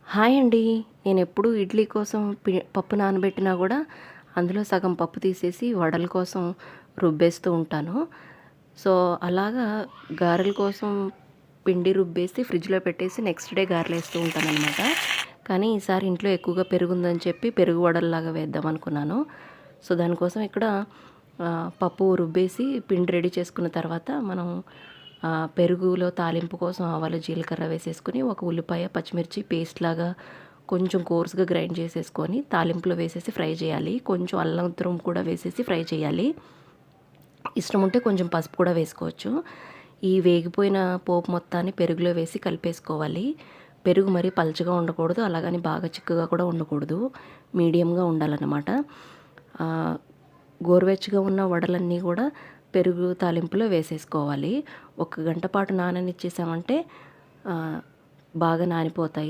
Hi అండి. నేనెప్పుడు ఇడ్లీ కోసం పప్పు నానబెట్టినా గూడా, అందులో సగం పప్పు తీసేసి వడల కోసం రుబ్బేస్తూ ఉంటాను. సో, అలాగా గారెల కోసం పిండి రుబ్బేసి ఫ్రిడ్జ్‌లో పెట్టేసి నెక్స్ట్ డే గారెలేస్తూ ఉంటాననమాట. కానీ ఈసారి ఇంట్లో ఎక్కువగా పెరుగుందని చెప్పి పెరుగు వడల్లాగా వేద్దామనుకున్నాను. సో, దానికోసం ఇక్కడ పప్పు రుబ్బేసి పిండి రెడీ చేసుకున్న తర్వాత మనం పెరుగులో తాలింపు కోసం ఆవాలు, జీలకర్ర వేసేసుకొని ఒక ఉల్లిపాయ, పచ్చిమిర్చి పేస్ట్‌లాగా కొంచెం కోర్స్‌గా గ్రైండ్ చేసేసుకొని తాలింపులో వేసేసి ఫ్రై చేయాలి. కొంచెం అల్లం తురుము కూడా వేసేసి ఫ్రై చేయాలి. ఇష్టం ఉంటే కొంచెం పసుపు కూడా వేసుకోవచ్చు. ఈ వేగిపోయిన పోపు మొత్తాన్ని పెరుగులో వేసి కలిపేసుకోవాలి. పెరుగు మరీ పల్చగా ఉండకూడదు, అలాగని బాగా చిక్కగా కూడా ఉండకూడదు. మీడియంగా ఉండాలన్నమాట. గోరువెచ్చగా ఉన్న వడలన్నీ కూడా పెరుగు తాలింపులో వేసేసుకోవాలి. ఒక గంట పాటు నాననిచ్చేసామంటే బాగా నానిపోతాయి.